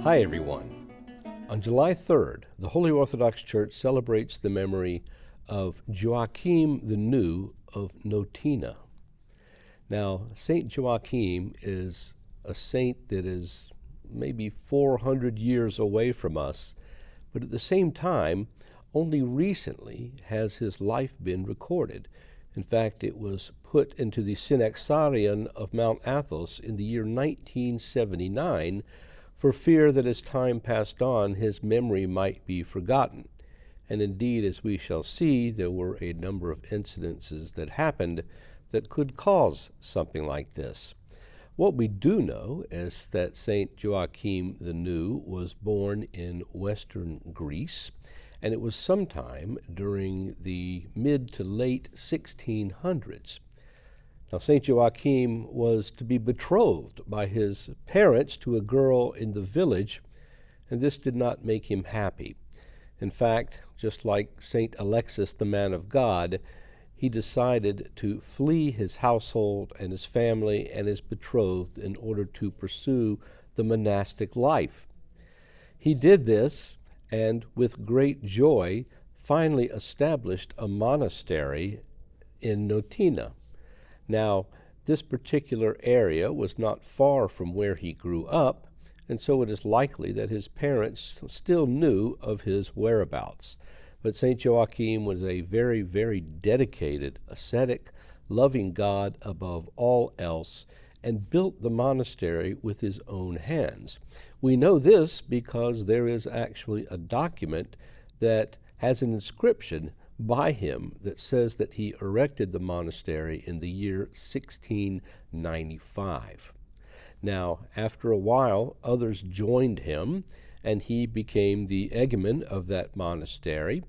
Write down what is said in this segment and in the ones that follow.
Hi everyone. On July 3rd, the Holy Orthodox Church celebrates the memory of Joachim the New of Notena. Now, Saint Joachim is a saint that is maybe 400 years away from us, but at the same time, only recently has his life been recorded. In fact, it was put into the Synaxarion of Mount Athos in the year 1979 for fear that as time passed on, his memory might be forgotten. And indeed, as we shall see, there were a number of incidences that happened that could cause something like this. What we do know is that Saint Joachim the New was born in western Greece, and it was sometime during the mid to late 1600s. Now, St. Joachim was to be betrothed by his parents to a girl in the village, and this did not make him happy. In fact, just like St. Alexis, the man of God, he decided to flee his household and his family and his betrothed in order to pursue the monastic life. He did this, and with great joy, finally established a monastery in Notena. Now, this particular area was not far from where he grew up, and so it is likely that his parents still knew of his whereabouts. But St. Joachim was a very, very dedicated ascetic, loving God above all else, and built the monastery with his own hands. We know this because there is actually a document that has an inscription by him that says that he erected the monastery in the year 1695. Now, after a while, others joined him, and he became the egumen of that monastery,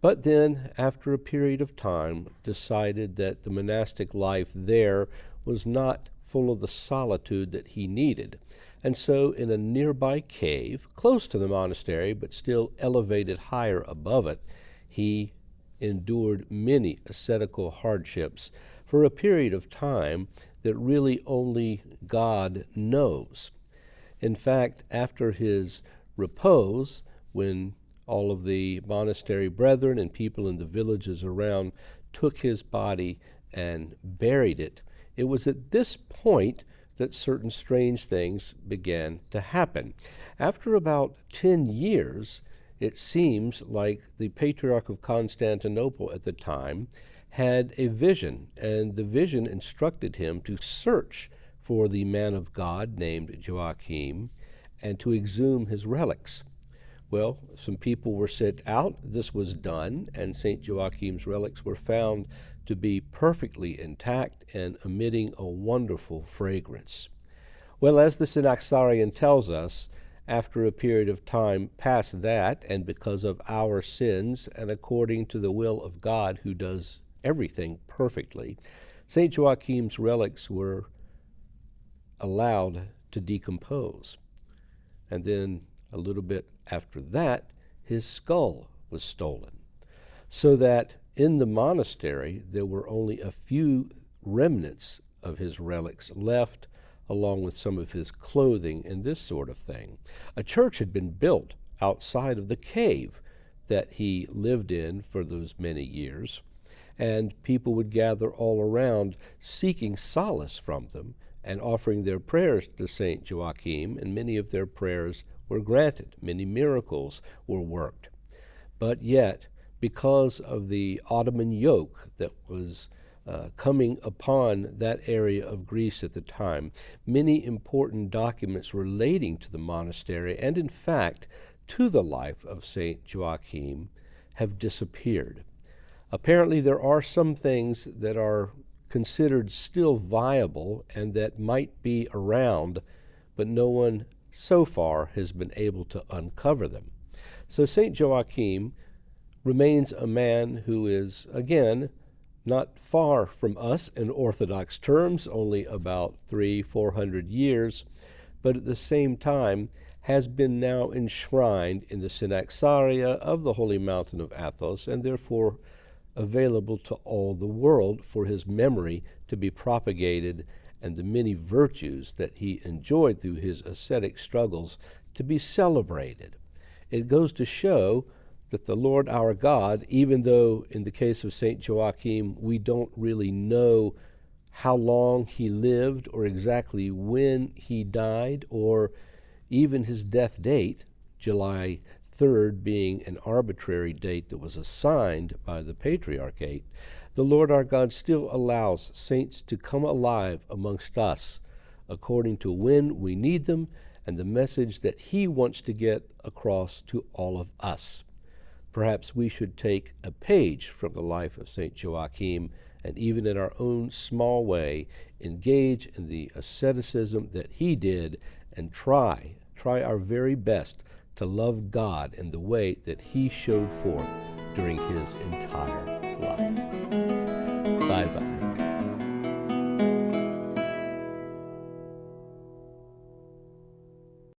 but then, after a period of time, decided that the monastic life there was not full of the solitude that he needed. And so, in a nearby cave, close to the monastery, but still elevated higher above it, he endured many ascetical hardships for a period of time that really only God knows. In fact, after his repose, when all of the monastery brethren and people in the villages around took his body and buried it, it was at this point that certain strange things began to happen. After about 10 years, it seems like the Patriarch of Constantinople at the time had a vision, and the vision instructed him to search for the man of God named Joachim and to exhume his relics. Well, some people were sent out. This was done, and St. Joachim's relics were found to be perfectly intact and emitting a wonderful fragrance. Well, as the Synaxarion tells us, after a period of time past that, and because of our sins, and according to the will of God who does everything perfectly, St. Joachim's relics were allowed to decompose. And then a little bit after that, his skull was stolen, so that in the monastery there were only a few remnants of his relics left, along with some of his clothing and this sort of thing. A church had been built outside of the cave that he lived in for those many years, and people would gather all around seeking solace from them and offering their prayers to St. Joachim, and many of their prayers were granted. Many miracles were worked. But yet, because of the Ottoman yoke that was coming upon that area of Greece at the time, many important documents relating to the monastery and, in fact, to the life of St. Joachim have disappeared. Apparently, there are some things that are considered still viable and that might be around, but no one so far has been able to uncover them. So St. Joachim remains a man who is, again, not far from us in Orthodox terms, only about 300-400 years, but at the same time has been now enshrined in the Synaxaria of the Holy Mountain of Athos, and therefore available to all the world for his memory to be propagated, and the many virtues that he enjoyed through his ascetic struggles to be celebrated. It goes to show that the Lord our God, even though in the case of St. Joachim we don't really know how long he lived or exactly when he died or even his death date, July 3rd being an arbitrary date that was assigned by the Patriarchate, the Lord our God still allows saints to come alive amongst us according to when we need them and the message that he wants to get across to all of us. Perhaps we should take a page from the life of St. Joachim and even in our own small way engage in the asceticism that he did and try our very best to love God in the way that he showed forth during his entire life. Bye-bye.